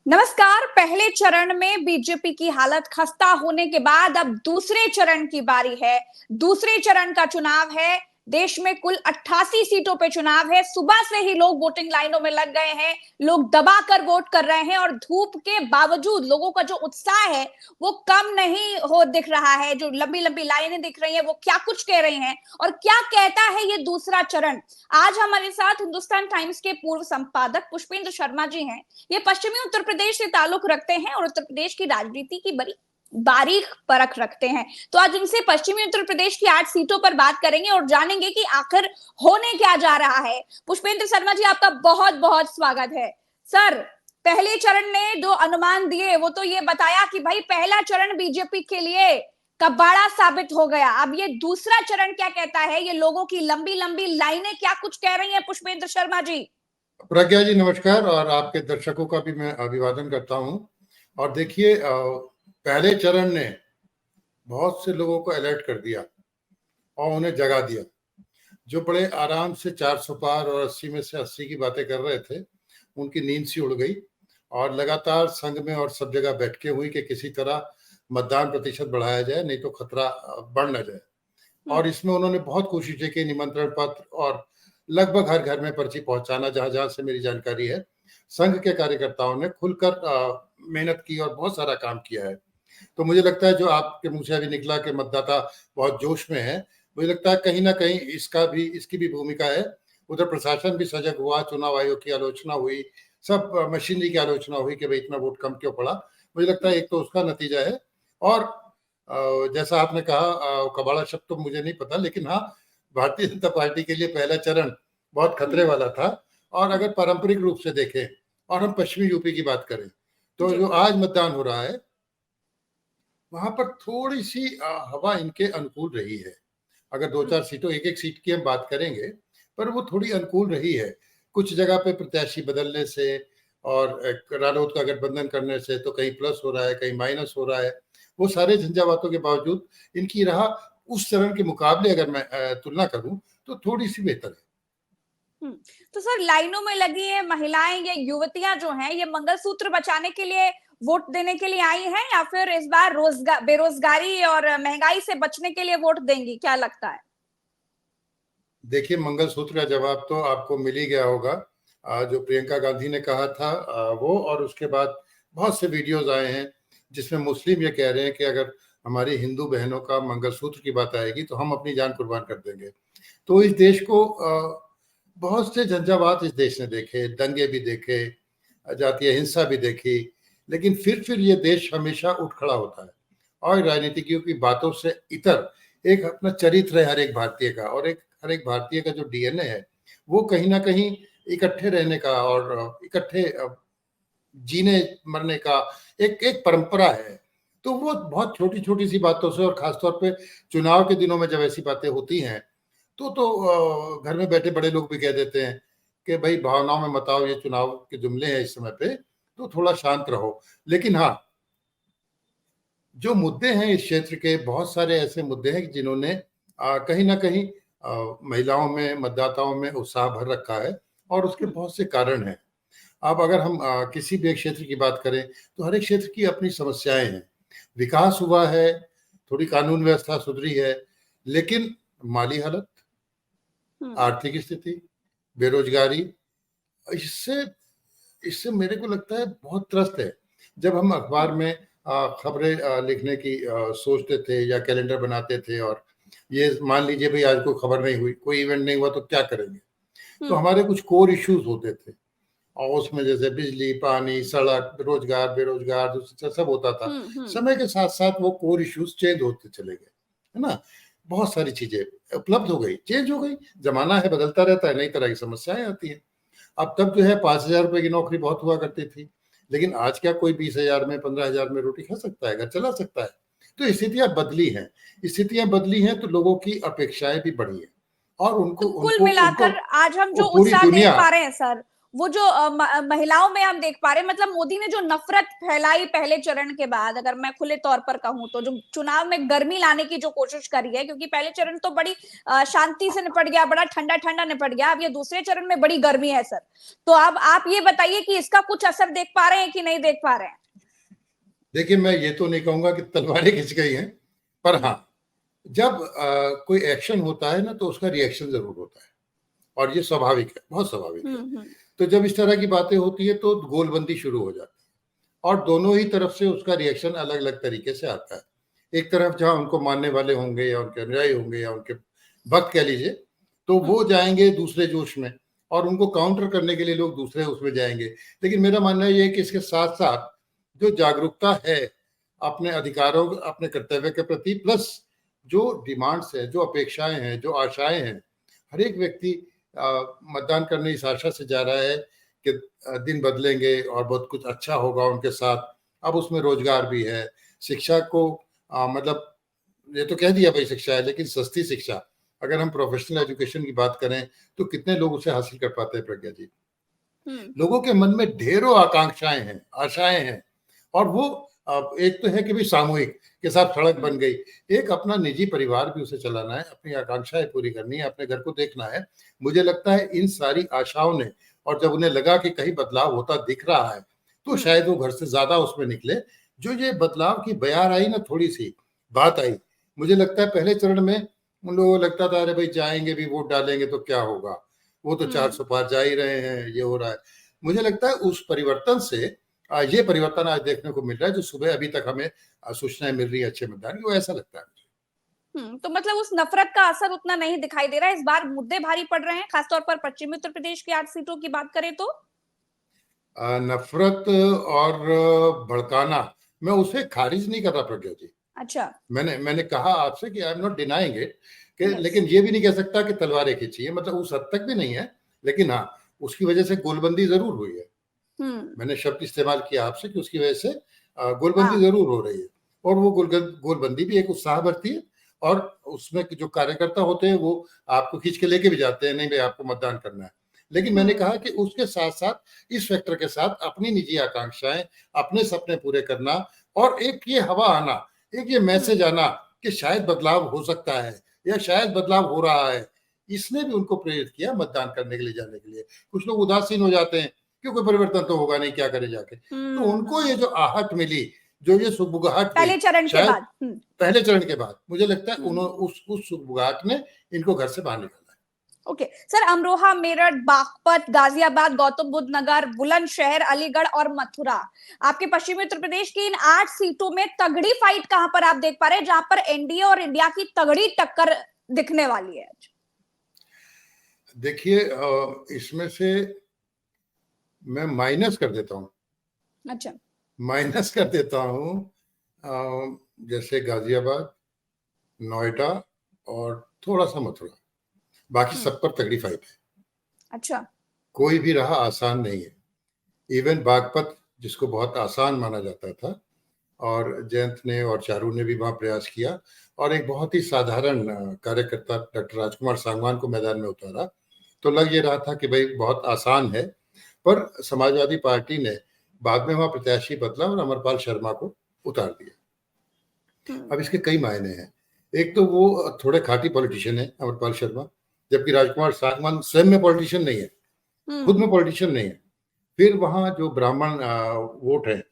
नमस्कार। पहले चरण में बीजेपी की हालत खस्ता होने के बाद अब दूसरे चरण की बारी है। दूसरे चरण का चुनाव है। देश में कुल 88 सीटों पे चुनाव है। सुबह से ही लोग वोटिंग लाइनों में लग गए हैं। लोग दबाकर वोट कर रहे हैं और धूप के बावजूद लोगों का जो उत्साह है वो कम नहीं हो दिख रहा है। जो लंबी लंबी लाइनें दिख रही हैं वो क्या कुछ कह रही हैं और क्या कहता है ये दूसरा चरण। आज हमारे साथ हिंदुस्तान टाइम्स के पूर्व संपादक पुष्पेंद्र शर्मा जी हैं। ये पश्चिमी उत्तर प्रदेश से ताल्लुक रखते हैं और उत्तर प्रदेश की राजनीति की बड़ी बारीक परख रखते हैं। तो आज उनसे पश्चिमी उत्तर प्रदेश की 8 सीटों पर बात करेंगे और जानेंगे कि आखिर होने क्या जा रहा है। पुष्पेंद्र शर्मा जी, आपका बहुत बहुत स्वागत है। सर, पहले चरण ने जो अनुमान दिए वो तो ये बताया कि भाई पहला चरण बीजेपी के लिए कबाड़ा साबित हो गया। अब ये दूसरा चरण क्या कहता है? ये लोगों की लंबी लंबी लाइनें क्या कुछ कह रही हैं पुष्पेंद्र शर्मा जी? प्रज्ञा जी नमस्कार, और आपके दर्शकों का भी मैं अभिवादन करता हूं। और देखिए, पहले चरण ने बहुत से लोगों को अलर्ट कर दिया और उन्हें जगा दिया। जो बड़े आराम से 400 पार और 80 में से 80 की बातें कर रहे थे, उनकी नींद सी उड़ गई और लगातार संघ में और सब जगह बैठकें हुई कि किसी तरह मतदान प्रतिशत बढ़ाया जाए, नहीं तो खतरा बढ़ न जाए। और इसमें उन्होंने बहुत कोशिशें की, निमंत्रण पत्र और लगभग हर घर में पर्ची पहुंचाना, जहां जहां से मेरी जानकारी है। संघ के कार्यकर्ताओं ने खुलकर मेहनत की और बहुत सारा काम किया है। तो मुझे लगता है जो आपके मुंह से अभी निकला कि मतदाता बहुत जोश में है, मुझे लगता है कहीं ना कहीं इसकी भी भूमिका है। उधर प्रशासन भी सजग हुआ, चुनाव आयोग की आलोचना हुई, सब मशीनरी की आलोचना हुई कि भाई इतना वोट कम क्यों पड़ा। मुझे लगता है एक तो उसका नतीजा है। और जैसा आपने कहा, कबाड़ा शब्द तो मुझे नहीं पता, लेकिन हाँ, भारतीय जनता पार्टी के लिए पहला चरण बहुत खतरे वाला था। और अगर पारंपरिक रूप से देखें और हम पश्चिमी यूपी की बात करें, तो जो आज मतदान हो रहा है वहां पर थोड़ी सी हवा इनके अनुकूल रही है। अगर 2-4 सीटों, एक एक सीट की हम बात करेंगे, पर वो थोड़ी अनुकूल रही है। कुछ जगह पे प्रत्याशी बदलने से और रालोद का गठबंधन करने से तो कहीं प्लस हो रहा है, कहीं माइनस हो रहा है। वो सारे झंझावातों के बावजूद इनकी राह उस चरण के मुकाबले अगर मैं तुलना करूं तो थोड़ी सी बेहतर है। तो सर, लाइनों में लगी है महिलाएं या युवतियां जो हैं, ये मंगलसूत्र बचाने के लिए वोट देने के लिए आई हैं या फिर इस बार बेरोजगारी और महंगाई से बचने के लिए वोट देंगी? क्या लगता है? देखिए, मंगलसूत्र का जवाब तो आपको मिल ही गया होगा। जो प्रियंका गांधी ने कहा था वो, और उसके बाद बहुत से वीडियोस आए हैं जिसमें मुस्लिम ये कह रहे हैं कि अगर हमारी हिंदू बहनों का मंगलसूत्र की बात आएगी तो हम अपनी जान कुर्बान कर देंगे। तो इस देश को बहुत से झंझावात इस देश ने देखे, दंगे भी देखे, जातीय हिंसा भी देखी, लेकिन फिर ये देश हमेशा उठ खड़ा होता है। और राजनीतिज्ञों की बातों से इतर एक अपना चरित्र है हर एक भारतीय का, और हर एक भारतीय का जो डीएनए है वो कहीं ना कहीं इकट्ठे रहने का और इकट्ठे जीने मरने का एक एक परंपरा है। तो वो बहुत छोटी छोटी सी बातों से, और खासतौर पे चुनाव के दिनों में जब ऐसी बातें होती हैं तो घर में बैठे बड़े लोग भी कह देते हैं कि भाई भावनाओं में मत आओ, ये चुनाव के जुमले हैं इस समय पे, तो थोड़ा शांत रहो। लेकिन हाँ, जो मुद्दे हैं इस क्षेत्र के, बहुत सारे ऐसे मुद्दे हैं जिन्होंने कहीं ना कहीं महिलाओं में, मतदाताओं में उत्साह भर रखा है, और उसके बहुत से कारण हैं। अब अगर हम किसी भी एक क्षेत्र की बात करें तो हर एक क्षेत्र की अपनी समस्याएं हैं। विकास हुआ है, थोड़ी कानून व्यवस्था सुधरी है, लेकिन माली हालत, आर्थिक स्थिति, बेरोजगारी, इससे इससे मेरे को लगता है बहुत त्रस्त है। जब हम अखबार में खबरें लिखने की सोचते थे या कैलेंडर बनाते थे, और ये मान लीजिए भाई आज कोई खबर नहीं हुई, कोई इवेंट नहीं हुआ, तो क्या करेंगे? तो हमारे कुछ कोर इश्यूज होते थे, और उसमें जैसे बिजली, पानी, सड़क, रोजगार, बेरोजगार, सब होता था। समय के साथ साथ वो कोर इश्यूज चेंज होते चले गए, है ना। बहुत सारी चीजें उपलब्ध हो गई, चेंज हो गई, जमाना है, बदलता रहता है, नई तरह की समस्याएं आती हैं। अब तब जो है 5,000 रुपए की नौकरी बहुत हुआ करती थी, लेकिन आज क्या कोई 20,000 में, 15,000 में रोटी खा सकता है, घर चला सकता है? तो स्थितियां बदली हैं। स्थितियां बदली हैं तो लोगों की अपेक्षाएं भी बढ़ी हैं, और तो उनको कुल उनको उनको मिलाकर आज हम जो पूरी उत्साह देख दुनिया। पा रहे हैं सर, वो जो महिलाओं में हम देख पा रहे हैं, मतलब मोदी ने जो नफरत फैलाई पहले चरण के बाद, अगर मैं खुले तौर पर कहूं तो, जो चुनाव में गर्मी लाने की जो कोशिश करी है, क्योंकि पहले चरण तो बड़ी शांति से निपट गया, बड़ा ठंडा ठंडा निपट गया, अब ये दूसरे चरण में बड़ी गर्मी है सर। तो अब आप ये बताइए कि इसका कुछ असर देख पा रहे हैं कि नहीं देख पा रहे हैं? देखिए, मैं ये तो नहीं कहूंगा कि तलवारें खिंच गई हैं, पर हाँ, जब कोई एक्शन होता है ना तो उसका रिएक्शन जरूर होता है, और ये स्वाभाविक है, बहुत स्वाभाविक है। तो जब इस तरह की बातें होती है तो गोलबंदी शुरू हो जाती है, और दोनों ही तरफ से उसका रिएक्शन अलग अलग तरीके से आता है। एक तरफ जहां उनको मानने वाले होंगे या उनके अनुयायी होंगे या उनके भक्त कह लीजिए, तो वो जाएंगे दूसरे जोश में, और उनको काउंटर करने के लिए लोग दूसरे उसमें जाएंगे। लेकिन मेरा मानना ये है कि इसके साथ साथ जो जागरूकता है अपने अधिकारों, अपने कर्तव्य के प्रति, प्लस जो डिमांड्स है, जो अपेक्षाएं हैं, जो आशाएं हैं, हर एक व्यक्ति मतदान करने इस आशा से जा रहा है कि दिन बदलेंगे और बहुत कुछ अच्छा होगा उनके साथ। अब उसमें रोजगार भी है, शिक्षा को मतलब ये तो कह दिया भाई शिक्षा है, लेकिन सस्ती शिक्षा, अगर हम प्रोफेशनल एजुकेशन की बात करें तो कितने लोग उसे हासिल कर पाते हैं प्रज्ञा जी? लोगों के मन में ढेरों आकांक्षाएं हैं, आशाएं हैं, और वो एक तो है कि भाई सामूहिक के साथ सड़क बन गई, एक अपना निजी परिवार भी उसे चलाना है, अपनी आकांक्षाएं पूरी करनी है, अपने घर को देखना है। मुझे लगता है इन सारी आशाओं ने, और जब उन्हें लगा कि कहीं बदलाव होता दिख रहा है, तो शायद वो घर से ज्यादा उसमें निकले। जो ये बदलाव की बयार आई ना, थोड़ी सी बात आई, मुझे लगता है पहले चरण में उन लोगों को लगता था अरे भाई जाएंगे भी, वोट डालेंगे तो क्या होगा, वो तो 400 पार जा ही रहे हैं, ये हो रहा है। मुझे लगता है उस परिवर्तन से ये परिवर्तन आज देखने को मिल रहा है, जो सुबह अभी तक हमें सूचनाएं मिल रही है अच्छे मतदान की, वो ऐसा लगता है। तो मतलब उस नफरत का असर उतना नहीं दिखाई दे रहा है, इस बार मुद्दे भारी पड़ रहे हैं, खासतौर पर पश्चिमी उत्तर प्रदेश की 8 सीटों की बात करें तो। नफरत और भड़काना, मैं उसे खारिज नहीं कर रहा प्रज्ञा जी। अच्छा, मैंने कहा आपसे कि I am not denying it, yes. लेकिन ये भी नहीं कह सकता कि तलवारें खींची है, मतलब उस हद तक भी नहीं है। लेकिन हाँ, उसकी वजह से गोलबंदी जरूर हुई है। मैंने शब्द इस्तेमाल किया आपसे कि उसकी वजह से गोलबंदी जरूर हो रही है, और वो गोलबंदी भी एक उत्साह भरती है, और उसमें जो कार्यकर्ता होते हैं वो आपको खींच के लेके भी जाते हैं, नहीं भाई आपको मतदान करना है। लेकिन मैंने कहा कि उसके साथ साथ इस फैक्टर के साथ अपनी निजी आकांक्षाएं, अपने सपने पूरे करना, और एक ये हवा आना, एक ये मैसेज आना कि शायद बदलाव हो सकता है या शायद बदलाव हो रहा है, इसने भी उनको प्रेरित किया मतदान करने के लिए जाने के लिए। कुछ लोग उदासीन हो जाते हैं कि कोई परिवर्तन तो होगा नहीं, क्या करे जाके, तो उनको ये जो आहट मिली, जो ये सुगबुगाहट पहले चरण के बाद, पहले चरण के बाद, मुझे लगता है उस सुगबुगाहट ने इनको घर से बाहर निकाला। ओके सर, अमरोहा, मेरठ, बागपत, गाजियाबाद, गौतम बुद्ध नगर, बुलंदशहर, अलीगढ़ और मथुरा, आपके पश्चिमी उत्तर प्रदेश की इन 8 सीटों में तगड़ी फाइट कहां पर आप देख पा रहे हैं, जहां पर एनडीए और इंडिया की तगड़ी टक्कर दिखने वाली है? देखिए, इसमें से मैं माइनस कर देता हूँ। अच्छा, माइनस कर देता हूँ, जैसे गाजियाबाद, नोएडा और थोड़ा सा मथुरा, बाकी सब पर तगड़ी फाइट है। अच्छा, कोई भी राह आसान नहीं है। इवन बागपत, जिसको बहुत आसान माना जाता था, और जयंत ने और चारू ने भी वहां प्रयास किया, और एक बहुत ही साधारण कार्यकर्ता डॉक्टर राजकुमार सांगवान को मैदान में उतारा, तो लग ये रहा था कि भाई बहुत आसान है। पर समाजवादी पार्टी ने बाद में वहां प्रत्याशी बदला और अमरपाल शर्मा को उतार दिया। अब इसके कई मायने हैं। एक तो वो थोड़े खाटी पॉलिटिशियन है अमरपाल शर्मा, जबकि राजकुमार सांगवान स्वयं में पॉलिटिशियन नहीं है, खुद में पॉलिटिशियन नहीं है। फिर वहां जो ब्राह्मण वोट है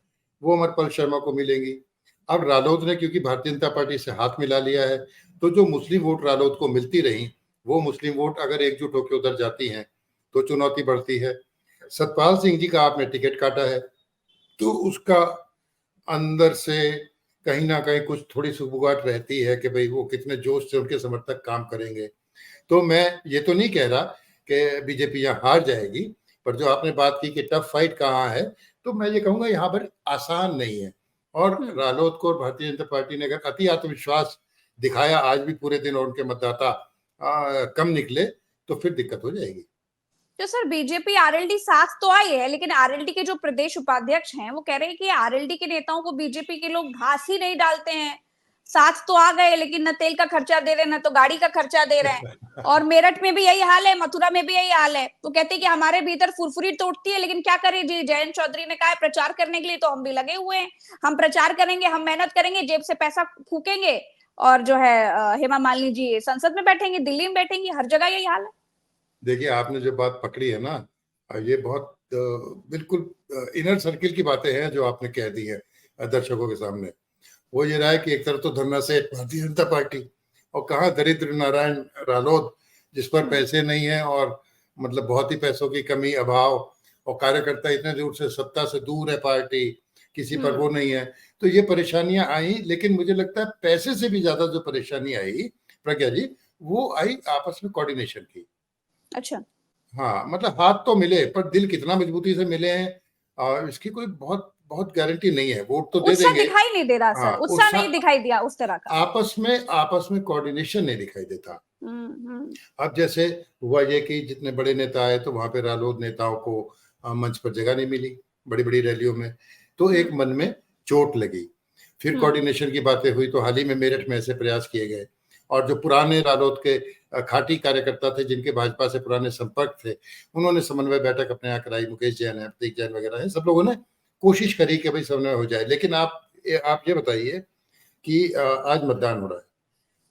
वो अमरपाल शर्मा को मिलेंगी। अब रालोद ने क्योंकि भारतीय जनता पार्टी से हाथ मिला लिया है, तो जो मुस्लिम वोट रालोद को मिलती रही, वो मुस्लिम वोट अगर एकजुट होकर उधर जाती हैं तो चुनौती बढ़ती है। सतपाल सिंह जी का आपने टिकट काटा है, तो उसका अंदर से कहीं ना कहीं कुछ थोड़ी सुगबुगाहट रहती है कि भाई वो कितने जोश से उनके समर्थक काम करेंगे। तो मैं ये तो नहीं कह रहा कि बीजेपी यहाँ हार जाएगी, पर जो आपने बात की कि टफ फाइट कहाँ है, तो मैं ये कहूंगा यहाँ पर आसान नहीं है। और रालोद को और भारतीय जनता पार्टी ने अगर अति आत्मविश्वास दिखाया आज भी पूरे दिन और उनके मतदाता कम निकले, तो फिर दिक्कत हो जाएगी। तो सर, बीजेपी आरएलडी साथ तो आई है, लेकिन आरएलडी के जो प्रदेश उपाध्यक्ष हैं वो कह रहे हैं कि आरएलडी के नेताओं को बीजेपी के लोग घास ही नहीं डालते हैं, साथ तो आ गए लेकिन न तेल का खर्चा दे रहे, न तो गाड़ी का खर्चा दे रहे हैं। और मेरठ में भी यही हाल है, मथुरा में भी यही हाल है। तो कहते हैं कि हमारे भीतर फुरफुरी तो उठती है, लेकिन क्या करें जी। जयंत चौधरी ने कहा है प्रचार करने के लिए, तो हम भी लगे हुए हैं। हम प्रचार करेंगे, हम मेहनत करेंगे, जेब से पैसा फूकेंगे, और जो है हेमा मालिनी जी संसद में बैठेंगे, दिल्ली में बैठेंगी, हर जगह यही हाल है। देखिए, आपने जो बात पकड़ी है ना, ये बहुत बिल्कुल इनर सर्किल की बातें हैं जो आपने कह दी है दर्शकों के सामने। वो ये रहा है कि एक तरफ तो धरना से भारतीय जनता पार्टी, और कहाँ दरिद्र नारायण रालोद, जिस पर पैसे नहीं है और मतलब बहुत ही पैसों की कमी, अभाव, और कार्यकर्ता इतने दूर से, सत्ता से दूर है पार्टी, किसी पर वो नहीं है। तो ये परेशानियां आई, लेकिन मुझे लगता है पैसे से भी ज्यादा जो परेशानी आई प्रज्ञा जी, वो आई आपस में कोऑर्डिनेशन की। अच्छा। हाँ, मतलब हाथ तो मिले, पर दिल कितना मजबूती से मिले हैं और इसकी कोई बहुत बहुत गारंटी नहीं है। वोट तो दे उत्साह देंगे। दिखाई नहीं दे रहा हाँ, सर, उत्साह नहीं दिखाई दिया उस तरह का। आपस में कोऑर्डिनेशन नहीं दिखाई देता। हम्म। अब जैसे हुआ ये कि जितने बड़े नेता आए तो वहां पे रालोद नेताओं को मंच पर जगह नहीं मिली बड़ी बड़ी रैलियों में, तो एक मन में चोट लगी। फिर कोऑर्डिनेशन की बातें हुई तो हाल ही में मेरठ में ऐसे प्रयास किए गए, और जो पुराने रालोद के खाटी कार्यकर्ता थे, जिनके भाजपा से पुराने संपर्क थे, उन्होंने समन्वय बैठक अपने यहाँ कराई। मुकेश जैन है, प्रतीक जैन वगैरह है, सब लोगों ने कोशिश करी कि भाई समन्वय हो जाए। लेकिन आप ये बताइए कि आज मतदान हो रहा है,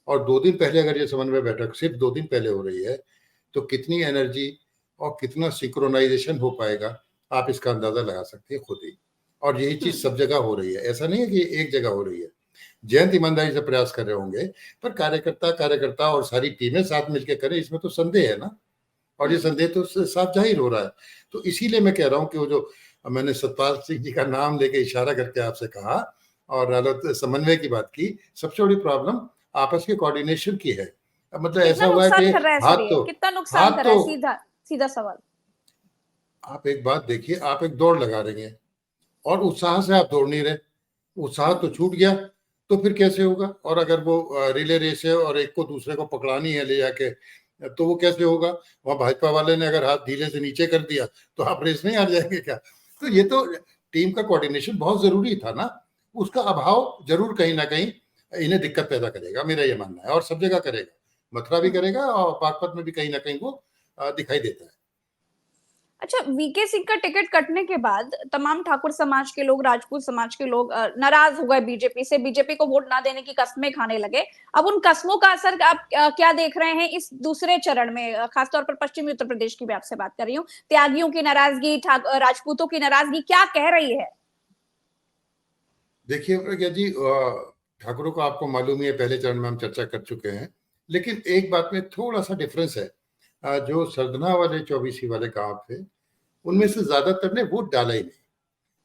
और 2 दिन पहले अगर ये समन्वय बैठक सिर्फ 2 दिन पहले हो रही है, तो कितनी एनर्जी और कितना सिंक्रोनाइजेशन हो पाएगा, आप इसका अंदाजा लगा सकते हैं खुद ही। और यही चीज सब जगह हो रही है, ऐसा नहीं है कि एक जगह हो रही है। जयंत ईमानदारी से प्रयास कर रहे होंगे, पर कार्यकर्ता और सारी टीमें साथ मिलकर करें, इसमें तो संदेह है ना, और ये संदेह तो साफ जाहिर हो रहा है। तो इसीलिए मैं कह रहा हूँ कि वो जो मैंने सतपाल सिंह जी का नाम लेके इशारा करके आपसे कहा और रालोद समन्वय की बात की, सबसे बड़ी प्रॉब्लम आपस के कोऑर्डिनेशन की है। मतलब ऐसा कितना हुआ है नुकसान कि कर रहा है सर, ये कितना नुकसान कर रहा है, सीधा सीधा सवाल। आप एक बात देखिए, आप एक दौड़ लगा रही हैं और उत्साह से आप दौड़ नहीं रहे, उत्साह तो छूट गया, तो फिर कैसे होगा? और अगर वो रिले रेस है और एक को दूसरे को पकड़ानी है ले जाके, तो वो कैसे होगा? वहां भाजपा वाले ने अगर हाथ ढीले से नीचे कर दिया तो आप रेस में हार जाएंगे क्या? तो ये तो टीम का कोऑर्डिनेशन बहुत जरूरी था ना, उसका अभाव जरूर कहीं ना कहीं इन्हें दिक्कत पैदा करेगा, मेरा ये मानना है। और सब जगह करेगा, मथुरा भी करेगा और बागपत में भी कहीं ना कहीं वो दिखाई देता है। अच्छा, वीके सिंह का टिकट कटने के बाद तमाम ठाकुर समाज के लोग, राजपूत समाज के लोग नाराज हो गए बीजेपी से, बीजेपी को वोट ना देने की कस्में खाने लगे। अब उन कस्मों का असर आप क्या देख रहे हैं इस दूसरे चरण में? खासतौर पर पश्चिमी उत्तर प्रदेश की भी आपसे बात कर रही हूँ। त्यागियों की नाराजगी, राजपूतों की नाराजगी क्या कह रही है? देखिए प्रज्ञा जी, ठाकुरों को आपको मालूम ही है, पहले चरण में हम चर्चा कर चुके हैं। लेकिन एक बात में थोड़ा सा डिफरेंस है, जो सरधना वाले 24 वाले गांव थे, उनमें से ज्यादातर ने वोट डाला ही नहीं।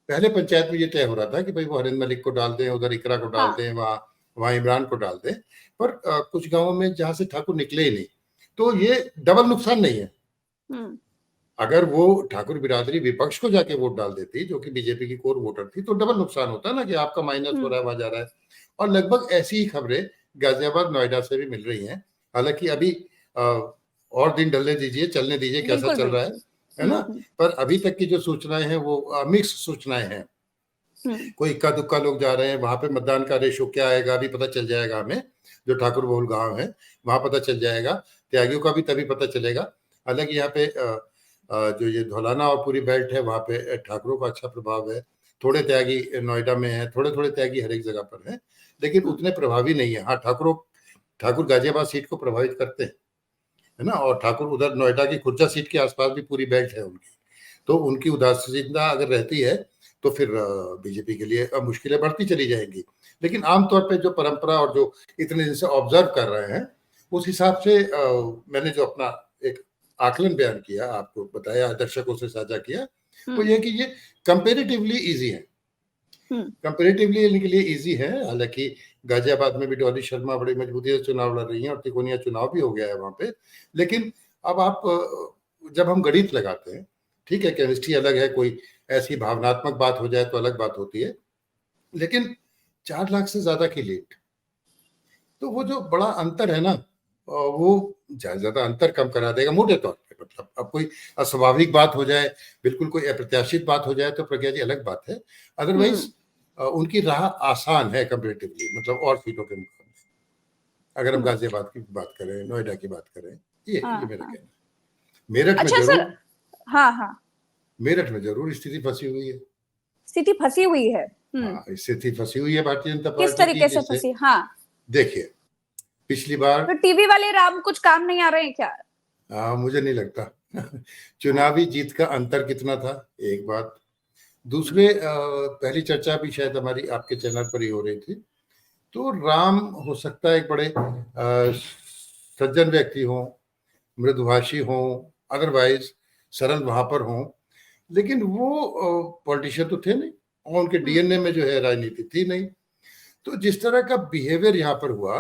पहले पंचायत में ये तय हो रहा था कि भाई वो हरिंद मलिक को डाल दें, उधर इकरा को डाल हाँ। दें, वहाँ इमरान को डाल दें। पर कुछ गांवों में जहां से ठाकुर निकले ही नहीं, तो ये डबल नुकसान नहीं है। अगर वो ठाकुर बिरादरी विपक्ष को जाके वोट डाल देती, जो कि बीजेपी की कोर वोटर थी, तो डबल नुकसान होता ना, कि आपका माइनस हो रहा है, वहां जा रहा है। और लगभग ऐसी ही खबरें गाजियाबाद, नोएडा से भी मिल रही हैं। हालांकि अभी और दिन ढलने दीजिए, चलने दीजिए कैसा चल रहा है ना। पर अभी तक की जो सूचनाएं हैं वो मिक्स सूचनाएं हैं। कोई इक्का दुक्का लोग जा रहे हैं, वहां पे मतदान का रेशो क्या आएगा अभी पता चल जाएगा हमें। जो ठाकुर बहुल गांव है वहां पता चल जाएगा, त्यागियों का भी तभी पता चलेगा। हालांकि यहाँ पे जो ये धौलाना और पूरी बेल्ट है, वहां पे ठाकुरों का अच्छा प्रभाव है। थोड़े त्यागी नोएडा में है, थोड़े थोड़े त्यागी हर एक जगह पर है, लेकिन उतने प्रभावी नहीं है। हाँ, ठाकुर गाजियाबाद सीट को प्रभावित करते हैं, है ना। और ठाकुर उधर नोएडा की खुर्जा सीट के आसपास भी पूरी बेल्ट है उनकी, तो उनकी उदासीनता अगर रहती है तो फिर बीजेपी के लिए मुश्किलें बढ़ती चली जाएंगी। लेकिन आमतौर पे जो परंपरा और जो इतने दिन से ऑब्जर्व कर रहे हैं, उस हिसाब से मैंने जो अपना एक आकलन बयान किया, आपको बताया, दर्शकों से साझा किया, वो ये कि ये कंपेरेटिवली इजी है। कंपेरेटिवली इनके लिए इजी है। हालांकि गाजियाबाद में भी डॉली शर्मा बड़ी मजबूती से चुनाव लड़ रही हैं और तिकोनिया चुनाव भी हो गया है वहां पे। लेकिन अब आप जब हम गणित लगाते हैं, ठीक है, केमिस्ट्री अलग है, कोई ऐसी भावनात्मक बात हो जाए तो अलग बात होती है, लेकिन 4 लाख से ज्यादा की लीड, तो वो जो बड़ा अंतर है ना, वो ज्यादा अंतर कम करा देगा मोटे तौर पे। मतलब अब कोई अस्वाभाविक बात हो जाए, बिल्कुल कोई अप्रत्याशित बात हो जाए तो प्रज्ञा जी अलग बात है। अदरवाइज उनकी राह आसान है कंपेरेटिवली, मतलब और सीटों के मुकाबले। अगर हम गाजियाबाद की बात करें, नोएडा की बात करें, ये मेरा कहना है। मेरठ में अच्छा जरूर, सर, हाँ हाँ, मेरठ में जरूर स्थिति फंसी हुई है। स्थिति फंसी हुई है। हाँ, स्थिति फंसी हुई है भारतीय जनता किस पार्टी की। तरीके से जैसे फंसी? हाँ, देखिए, पिछली बार तो टीवी वाले राम कुछ काम नहीं आ रहे हैं क्या? मुझे नहीं लगता। चुनावी जीत का अंतर कितना था, एक बात। दूसरे, पहली चर्चा भी शायद हमारी आपके चैनल पर ही हो रही थी। तो राम हो सकता है एक बड़े सज्जन व्यक्ति हों, मृदुभाषी हों, अदरवाइज सरल वहां पर हों, लेकिन वो पॉलिटिशियन तो थे नहीं, और उनके डीएनए में जो है राजनीति थी नहीं। तो जिस तरह का बिहेवियर यहाँ पर हुआ,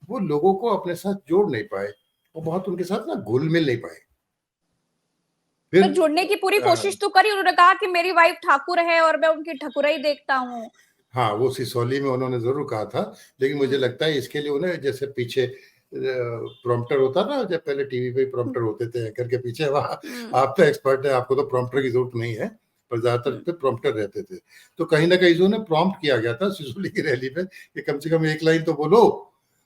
वो लोगों को अपने साथ जोड़ नहीं पाए, और बहुत उनके साथ ना घुल मिल नहीं पाए। फिर तो जुड़ने की पूरी कोशिश तो करी, उन्होंने कहा कि मेरी वाइफ ठाकुर है और मैं उनकी ठकुराई देखता हूँ। हाँ, वो सिसौली में उन्होंने जरूर कहा था, लेकिन मुझे लगता है इसके लिए उन्हें, जैसे पीछे प्रॉम्प्टर होता ना, जब पहले टीवी पे प्रॉम्प्टर होते थे एंकर के पीछे, वहाँ आप तो एक्सपर्ट है, आपको तो प्रॉम्प्टर की जरूरत नहीं है, पर ज्यादातर पे प्रॉम्प्टर रहते थे। तो कहीं ना कहीं उन्हें प्रॉम्प्ट किया गया था सिसौली की रैली पे कि कम से कम एक लाइन तो बोलो।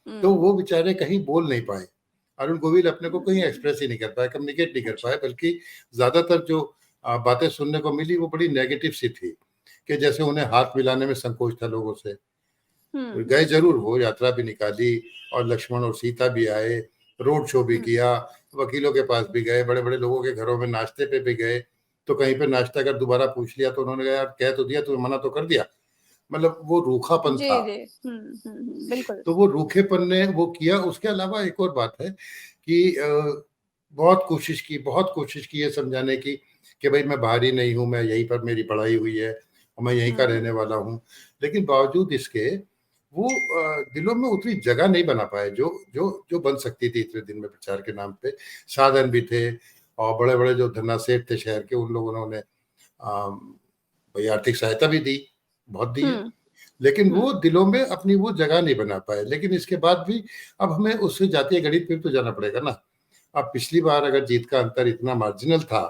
तो वो बेचारे कहीं बोल नहीं पाए, अरुण गोविल अपने को कहीं एक्सप्रेस ही नहीं कर पाए, कम्युनिकेट नहीं कर पाए, बल्कि ज्यादातर जो बातें सुनने को मिली वो बड़ी नेगेटिव सी थी, कि जैसे उन्हें हाथ मिलाने में संकोच था लोगों से। गए जरूर, वो यात्रा भी निकाली, और लक्ष्मण और सीता भी आए, रोड शो भी किया, वकीलों के पास भी गए, बड़े बड़े लोगों के घरों में नाश्ते पे भी गए। तो कहीं पे नाश्ता अगर दोबारा पूछ लिया तो उन्होंने कहा यार कह तो दिया, तुम्हें मना तो कर दिया, मतलब वो रूखापन जी था। जी, बिल्कुल। तो वो रूखेपन ने वो किया। उसके अलावा एक और बात है कि बहुत कोशिश की है समझाने की कि भाई मैं बाहरी नहीं हूँ, मैं यहीं पर मेरी पढ़ाई हुई है और मैं यहीं का रहने वाला हूँ, लेकिन बावजूद इसके वो दिलों में उतनी जगह नहीं बना पाए जो जो जो बन सकती थी इतने दिन में। प्रचार के नाम पे साधन भी थे, और बड़े बड़े जो धन्ना सेठ थे शहर के, उन लोगों ने भाई आर्थिक सहायता भी दी, बहुत दी है, लेकिन वो दिलों में अपनी वो जगह नहीं बना पाए। लेकिन इसके बाद भी अब हमें उससे जातीय गणित पे तो जाना पड़ेगा ना। अब पिछली बार अगर जीत का अंतर इतना मार्जिनल था,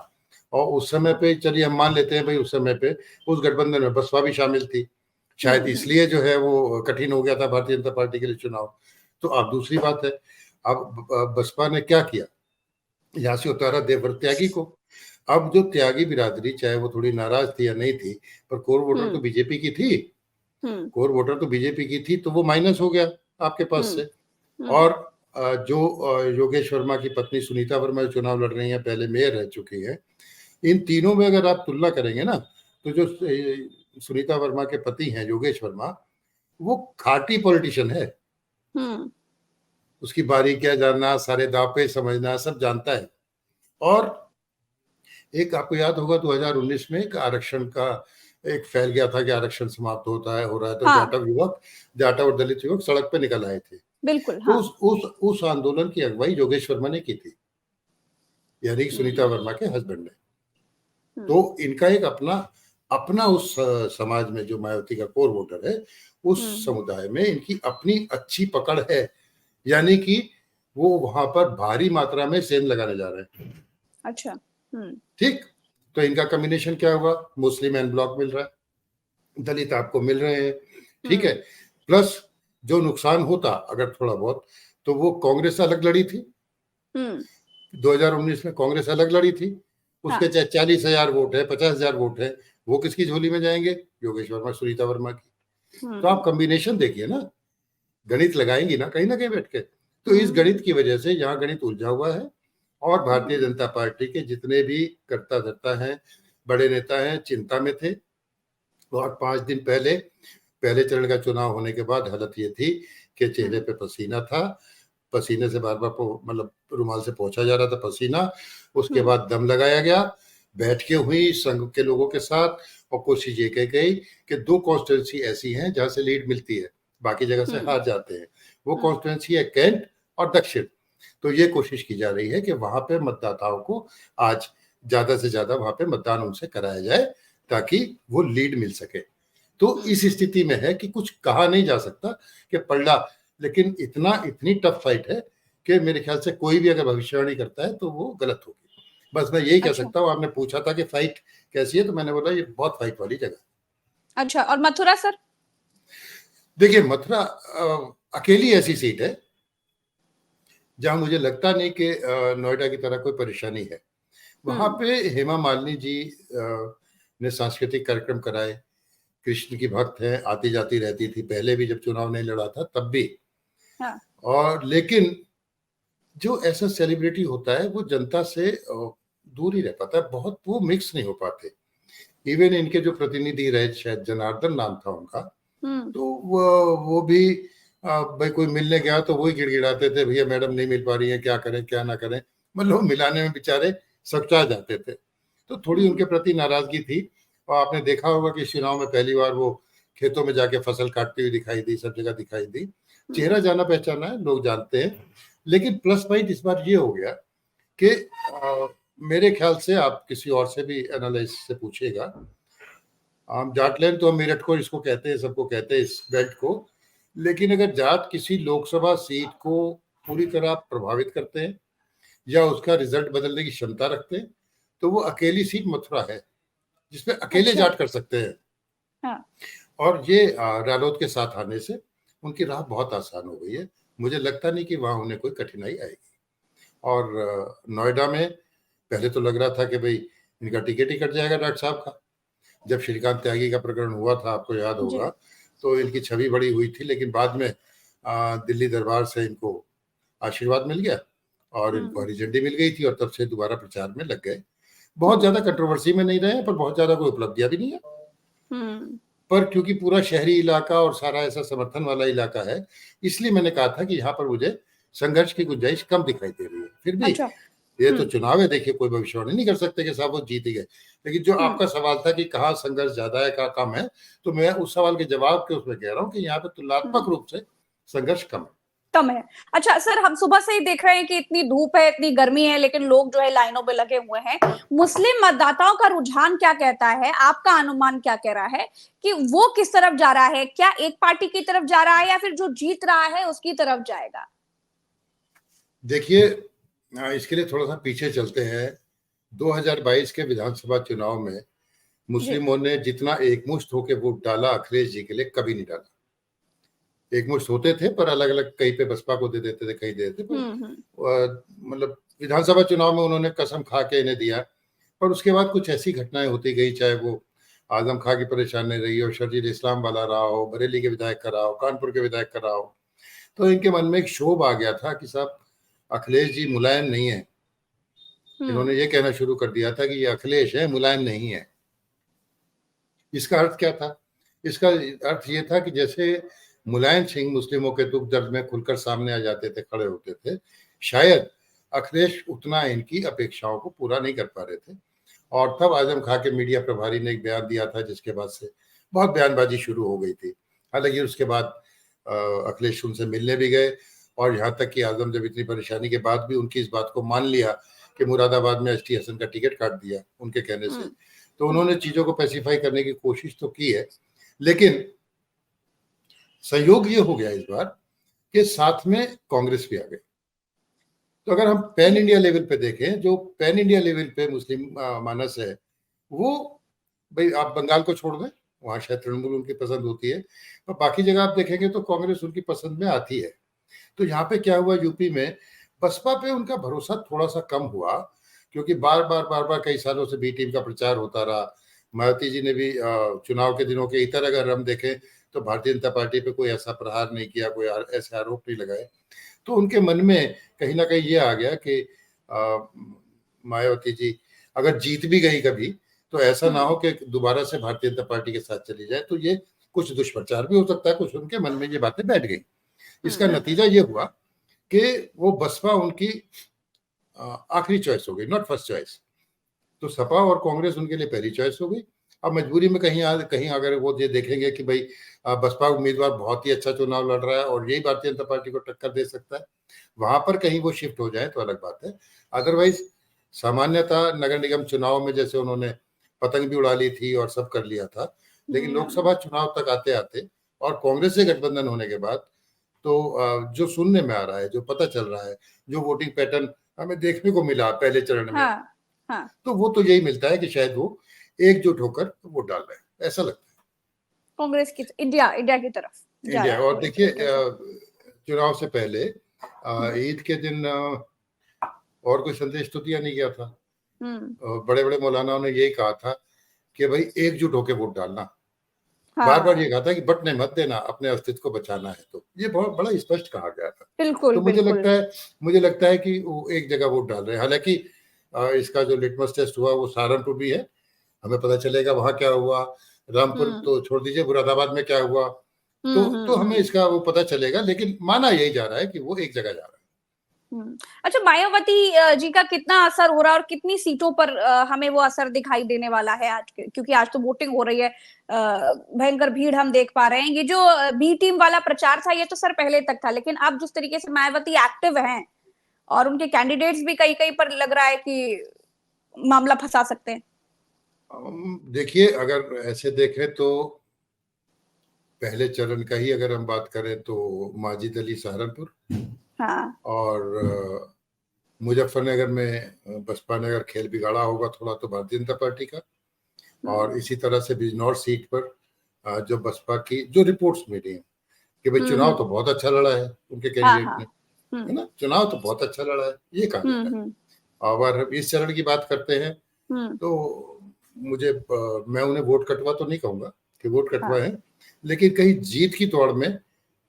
और उस समय पे चलिए हम मान लेते हैं भाई उस समय पे उस गठबंधन में बसपा भी शामिल थी, शायद इसलिए जो है वो कठिन हो गया था भारतीय जनता पार्टी के लिए चुनाव। तो अब दूसरी बात है, अब बसपा ने क्या किया, यहाँ से उतारा देवव्रत त्यागी को। अब जो त्यागी बिरादरी, चाहे वो थोड़ी नाराज थी या नहीं थी, पर कोर वोटर तो बीजेपी की थी, कोर वोटर तो बीजेपी की थी, तो वो माइनस हो गया आपके पास से। और जो योगेश वर्मा की पत्नी सुनीता वर्मा जो चुनाव लड़ रही हैं, पहले मेयर रह चुकी है, इन तीनों में अगर आप तुलना करेंगे ना, तो जो सुनीता वर्मा के पति हैं योगेश वर्मा, वो खाटी पॉलिटिशियन है। उसकी बारीकियां जानना, सारे दांव समझना, सब जानता है। और एक आपको याद होगा 2019 में एक आरक्षण का एक फैल गया था कि आरक्षण समाप्त होता है, हो रहा है, तो जाटा और दलित युवक सड़क पे निकल आए थे। बिल्कुल, तो हाँ। उस आंदोलन की अगुवाई योगेश वर्मा ने की थी, यानी सुनीता वर्मा के हस्बैंड ने। तो इनका एक अपना अपना उस समाज में जो मायावती का कोर वोटर है, उस समुदाय में इनकी अपनी अच्छी पकड़ है, यानी कि वो वहां पर भारी मात्रा में सेंध लगाने जा रहे हैं। अच्छा, ठीक, तो इनका कॉम्बिनेशन क्या हुआ, मुस्लिम एन ब्लॉक मिल रहा है, दलित आपको मिल रहे हैं, ठीक है। प्लस जो नुकसान होता अगर थोड़ा बहुत, तो वो कांग्रेस अलग लड़ी थी, 2019 में कांग्रेस अलग लड़ी थी, उसके चाहे 40,000 वोट है, 50,000 वोट है, वो किसकी झोली में जाएंगे, योगेश वर्मा सुनीता वर्मा की। तो आप कॉम्बिनेशन देखिए ना, गणित लगाएंगी ना कहीं बैठ के। तो इस गणित की वजह से यहाँ गणित उलझा हुआ है, और भारतीय जनता पार्टी के जितने भी कर्ता धर्ता हैं, बड़े नेता हैं, चिंता में थे। और 5 दिन पहले चरण का चुनाव होने के बाद हालत ये थी कि चेहरे पे पसीना था, पसीने से बार बार मतलब रुमाल से पोंछा जा रहा था पसीना। उसके बाद दम लगाया गया, बैठकें हुई संघ के लोगों के साथ, और कोशिश ये कही गई कि 2 कॉन्स्टिट्यूंसी ऐसी हैं जहां से लीड मिलती है, बाकी जगह से हार जाते हैं। वो कॉन्स्टिट्यूंसी है कैंट और दक्षिण। तो ये कोशिश की जा रही है कि वहां पे मतदाताओं को आज ज्यादा से ज्यादा वहां पे मतदान उनसे कराया जाए, ताकि वो लीड मिल सके। तो इस स्थिति में है कि कुछ कहा नहीं जा सकता कि पलड़ा, लेकिन इतनी टफ फाइट है कि मेरे ख्याल से कोई भी अगर भविष्यवाणी करता है तो वो गलत होगी। बस मैं यही कह सकता हूँ। आपने पूछा था कि फाइट कैसी है, तो मैंने बोला ये बहुत फाइट वाली जगह। अच्छा, और मथुरा सर? देखिए, मथुरा अकेली ऐसी सीट है जहां मुझे लगता नहीं कि नोएडा की तरह कोई परेशानी है। वहां पे हेमा मालिनी जी ने सांस्कृतिक कार्यक्रम कराए। कृष्ण की भक्त है, आती जाती रहती थी, पहले भी जब चुनाव नहीं लड़ा था तब भी। हाँ। और लेकिन जो ऐसा सेलिब्रिटी होता है वो जनता से दूर ही रह पाता है, बहुत वो मिक्स नहीं हो पाते। इवन इनके जो प्रतिनिधि रहे, शायद जनार्दन नाम था उनका, तो वो भी भाई कोई मिलने गया तो वही गिड़गिड़ाते थे, भैया मैडम नहीं मिल पा रही है, क्या करें क्या ना करें। मतलब मिलाने में बेचारे सकचा जाते थे। तो थोड़ी उनके प्रति नाराजगी थी। और आपने देखा होगा कि चुनाव में पहली बार वो खेतों में जाके फसल काटती हुई दिखाई दी, सब जगह दिखाई दी। चेहरा जाना पहचाना है, लोग जानते हैं। लेकिन प्लस पॉइंट इस बार ये हो गया कि मेरे ख्याल से आप किसी और से भी एनालिस्ट से पूछिएगा, हम जाटलैंड तो हम मेरठ को इसको कहते हैं, सबको कहते हैं इस बेल्ट को। लेकिन अगर जाट किसी लोकसभा सीट को पूरी तरह प्रभावित करते हैं या उसका रिजल्ट बदलने की क्षमता रखते हैं, तो वो अकेली सीट मथुरा है जिसमें अकेले अच्छा। जाट कर सकते हैं। हाँ। और ये रालोद के साथ आने से उनकी राह बहुत आसान हो गई है। मुझे लगता नहीं कि वहां उन्हें कोई कठिनाई आएगी। और नोएडा में पहले तो लग रहा था कि भाई इनका टिकट ही कट जाएगा डॉक्टर साहब का। जब श्रीकांत त्यागी का प्रकरण हुआ था, आपको याद होगा, तो इनकी छवि बड़ी हुई थी। लेकिन बाद में दिल्ली दरबार से इनको आशीर्वाद मिल गया और इनको हरी झंडी मिल गई थी और तब से दोबारा प्रचार में लग गए। बहुत ज्यादा कंट्रोवर्सी में नहीं रहे, पर बहुत ज्यादा कोई उपलब्धियां भी नहीं है। पर क्योंकि पूरा शहरी इलाका और सारा ऐसा समर्थन वाला इलाका है, इसलिए मैंने कहा था कि यहाँ पर मुझे संघर्ष की गुंजाइश कम दिखाई दे रही है। फिर भी अच्छा। ये तो चुनाव है, देखिए कोई भविष्यवाणी नहीं कर सकते कि साहब वो जीत ही गए। लेकिन जो आपका सवाल था कि कहाँ संघर्ष ज्यादा है कहाँ कम है, तो मैं उस सवाल के जवाब के उसमें कह रहा हूँ कि यहाँ पे तुलनात्मक रूप से संघर्ष कम है। कम है। अच्छा सर, हम सुबह से ही देख रहे हैं कि इतनी धूप है, इतनी गर्मी है, लेकिन लोग जो है लाइनों में लगे हुए हैं। मुस्लिम मतदाताओं का रुझान क्या कहता है, आपका अनुमान क्या कह रहा है कि वो किस तरफ जा रहा है? क्या एक पार्टी की तरफ जा रहा है या फिर जो जीत रहा है उसकी तरफ जाएगा? देखिए, इसके लिए थोड़ा सा पीछे चलते हैं। 2022 के विधानसभा चुनाव में मुस्लिमों ने जितना एकमुश्त होकर वोट डाला अखिलेश जी के लिए कभी नहीं डाला। एकमुश्त होते थे पर अलग अलग, कहीं पे बसपा को दे देते थे, कहीं दे देते थे। मतलब विधानसभा चुनाव में उन्होंने कसम खा के इन्हें दिया। पर उसके बाद कुछ ऐसी घटनाएं होती गई, चाहे वो आजम खां की परेशानी रही हो, शर्जील इस्लाम वाला रहा हो, बरेली के विधायक का रहा हो, कानपुर के विधायक का रहा हो, तो इनके मन में एक क्षोभ आ गया था कि साहब अखिलेश जी मुलायम नहीं है। इन्होंने ये कहना शुरू कर दिया था कि ये अखिलेश है, मुलायम नहीं है। इसका अर्थ क्या था? इसका अर्थ ये था कि जैसे मुलायम सिंह मुस्लिमों के दुख दर्द में खुलकर सामने आ जाते थे, खड़े होते थे, शायद अखिलेश उतना इनकी अपेक्षाओं को पूरा नहीं कर पा रहे थे। और तब आजम खां के मीडिया प्रभारी ने एक बयान दिया था, जिसके बाद से बहुत बयानबाजी शुरू हो गई थी। हालांकि उसके बाद अखिलेश उनसे मिलने भी गए और यहाँ तक कि आजम जब इतनी परेशानी के बाद भी उनकी इस बात को मान लिया कि मुरादाबाद में एसटी हसन का टिकट काट दिया उनके कहने से, तो उन्होंने चीजों को पैसिफाई करने की कोशिश तो की है। लेकिन संयोग ये हो गया इस बार कि साथ में कांग्रेस भी आ गई। तो अगर हम पैन इंडिया लेवल पे देखें, जो पैन इंडिया लेवल पे मुस्लिम मानस है, वो भाई आप बंगाल को छोड़ दें, वहां शायद तृणमूल उनकी पसंद होती है, और बाकी जगह आप देखेंगे तो कांग्रेस उनकी पसंद में आती है। तो यहाँ पे क्या हुआ, यूपी में बसपा पे उनका भरोसा थोड़ा सा कम हुआ, क्योंकि बार बार कई सालों से बी टीम का प्रचार होता रहा। मायावती जी ने भी चुनाव के दिनों के इतर अगर हम देखें तो भारतीय जनता पार्टी पे कोई ऐसा प्रहार नहीं किया, कोई ऐसे आरोप नहीं लगाए। तो उनके मन में कहीं ना कहीं ये आ गया कि मायावती जी अगर जीत भी गई कभी, तो ऐसा ना हो कि दोबारा से भारतीय जनता पार्टी के साथ चली जाए। तो ये कुछ दुष्प्रचार भी हो सकता है, कुछ उनके मन में ये बातें बैठ गई। इसका नतीजा ये हुआ कि वो बसपा उनकी आखिरी चॉइस हो गई, नॉट फर्स्ट चॉइस। तो सपा और कांग्रेस उनके लिए पहली चॉइस हो गई। अब मजबूरी में कहीं अगर वो ये देखेंगे कि भाई बसपा उम्मीदवार बहुत ही अच्छा चुनाव लड़ रहा है और यही भारतीय जनता पार्टी को टक्कर दे सकता है, वहां पर कहीं वो शिफ्ट हो जाए तो अलग बात है। अदरवाइज सामान्यतः नगर निगम चुनाव में जैसे उन्होंने पतंग भी उड़ा ली थी और सब कर लिया था, लेकिन लोकसभा चुनाव तक आते आते और कांग्रेस से गठबंधन होने के बाद तो जो सुनने में आ रहा है, जो पता चल रहा है, जो वोटिंग पैटर्न हमें देखने को मिला पहले चरण में, तो वो तो यही मिलता है कि शायद वो एकजुट होकर वोट डाल रहे हैं, ऐसा लगता है। कांग्रेस की इंडिया की तरफ जा इंडिया। रहा है और पूरी देखिए तरीके से। चुनाव से पहले ईद के दिन और कोई संदेश तो दिया नहीं गया था। बड़े बड़े मौलानाओं ने यही कहा था कि भाई एकजुट होकर वोट डालना। बार बार ये हाँ, कहा था कि बटने मत देना, अपने अस्तित्व को बचाना है। तो ये बहुत बड़ा स्पष्ट कहा गया था। बिल्कुल तो बिल्कुल। मुझे लगता है कि वो एक जगह वोट डाल रहे हैं। हालांकि इसका जो लिटमस टेस्ट हुआ वो सहारनपुर भी है, हमें पता चलेगा वहां क्या हुआ। रामपुर हम्म तो छोड़ दीजिए, मुरादाबाद में क्या हुआ तो हमें हम्म। इसका वो पता चलेगा। लेकिन माना यही जा रहा है कि वो एक जगह जा रहा है। अच्छा, मायावती जी का कितना असर हो रहा है और कितनी सीटों पर हमें वो असर दिखाई देने वाला है आज क्योंकि आज तो वोटिंग हो रही है, भयंकर भीड़ हम देख पा रहे हैं। ये जो बी टीम वाला प्रचार था ये तो सर पहले तक था, लेकिन अब जिस तरीके से मायावती एक्टिव हैं और उनके कैंडिडेट्स भी कई कई पर लग रहा है कि मामला फंसा सकते हैं। देखिए, अगर ऐसे देखें तो पहले चरण का ही अगर हम बात करें तो माजिद अली सहारनपुर, हाँ। और मुजफ्फरनगर में बसपा ने अगर खेल बिगाड़ा होगा थोड़ा तो भारतीय जनता पार्टी का। और इसी तरह से बिजनौर सीट पर जो बसपा की जो रिपोर्ट्स मिली हैं कि भाई चुनाव तो बहुत अच्छा लड़ा है उनके हाँ कैंडिडेट हाँ। ने, है ना, चुनाव तो बहुत अच्छा लड़ा है, ये कहा जा रहा है। और इस चरण की बात करते हैं तो मैं उन्हें वोट कटवा तो नहीं कहूंगा कि वोट कटवा हाँ। है, लेकिन कहीं जीत की दौड़ में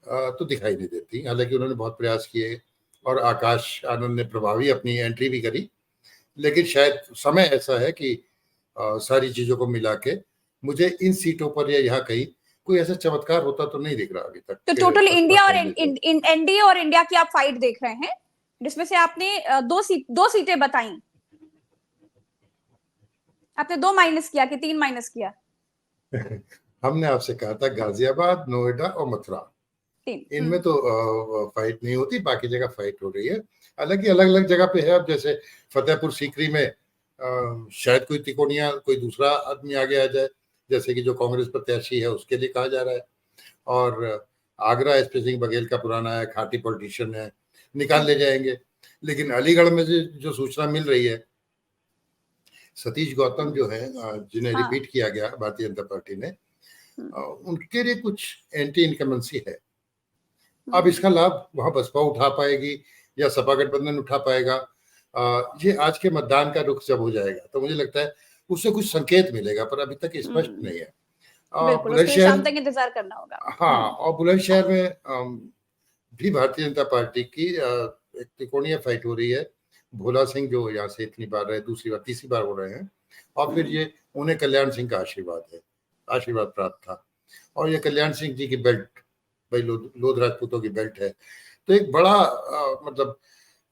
तो दिखाई नहीं देती। हालांकि उन्होंने बहुत प्रयास किए और आकाश आनंद ने प्रभावी अपनी एंट्री भी करी, लेकिन शायद समय ऐसा है कि सारी चीजों को मिला के मुझे इन सीटों पर या यहाँ कहीं कोई ऐसा चमत्कार होता तो नहीं दिख रहा अभी तक तो कि टोटल बसपा इंडिया और फाइनल जाए। एनडीए और इंडिया की आप फाइट देख रहे हैं, जिसमें से आपने दो सीटें बताई। आपने 2 माइनस किया कि 3 माइनस किया? हमने आपसे कहा था गाजियाबाद, नोएडा और मथुरा, 3। इनमें तो फाइट नहीं होती, बाकी जगह फाइट हो रही है। हालांकि अलग अलग जगह पे है। अब जैसे फतेहपुर सीकरी में शायद कोई तिकोनिया कोई दूसरा आदमी आगे आ जाए, जैसे कि जो कांग्रेस प्रत्याशी है उसके लिए कहा जा रहा है। और आगरा एसपी सिंह बघेल का पुराना है, खाटी पॉलिटिशियन है, निकाल ले जाएंगे। लेकिन अलीगढ़ में जो सूचना मिल रही है, सतीश गौतम जो है जिन्हें हाँ। रिपीट किया गया भारतीय जनता पार्टी ने, उनके लिए कुछ एंटी इनकमेंसी है। अब इसका लाभ वहां बसपा उठा पाएगी या सपा गठबंधन उठा पाएगा, ये आज के मतदान का रुख जब हो जाएगा तो मुझे लगता है उससे कुछ संकेत मिलेगा, पर अभी तक स्पष्ट नहीं है। बिल्कुल, उसके लिए बुलंदशहर, शाम तक इंतजार करना होगा। हाँ, और बुलंदशहर में भी भारतीय जनता पार्टी की एक त्रिकोणीय फाइट हो रही है। भोला सिंह जो यहाँ से इतनी बार रहे, दूसरी बार तीसरी बार हो रहे हैं, और फिर ये उन्हें कल्याण सिंह का आशीर्वाद प्राप्त था। और ये कल्याण सिंह जी की बेल्ट भाई लोध राजपूतों की बेल्ट है। तो एक बड़ा मतलब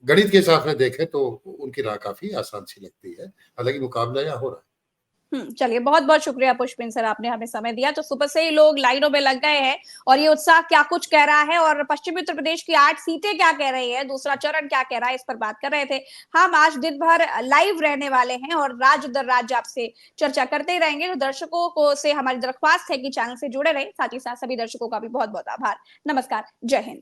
गणित के हिसाब से देखें तो उनकी राह काफी आसान सी लगती है। हालांकि मुकाबला यहाँ हो रहा है। चलिए, बहुत बहुत शुक्रिया पुष्पिन सर, आपने हमें समय दिया। तो सुबह से ही लोग लाइनों में लग गए हैं और ये उत्साह क्या कुछ कह रहा है और पश्चिमी उत्तर प्रदेश की 8 सीटें क्या कह रही है, दूसरा चरण क्या कह रहा है, इस पर बात कर रहे थे। हम आज दिन भर लाइव रहने वाले हैं और राज्य दर राज्य आपसे चर्चा करते ही रहेंगे। तो दर्शकों को से हमारी दरख्वास्त है कि चैनल से जुड़े रहे, साथ ही साथ सभी दर्शकों का भी बहुत बहुत आभार। नमस्कार, जय हिंद।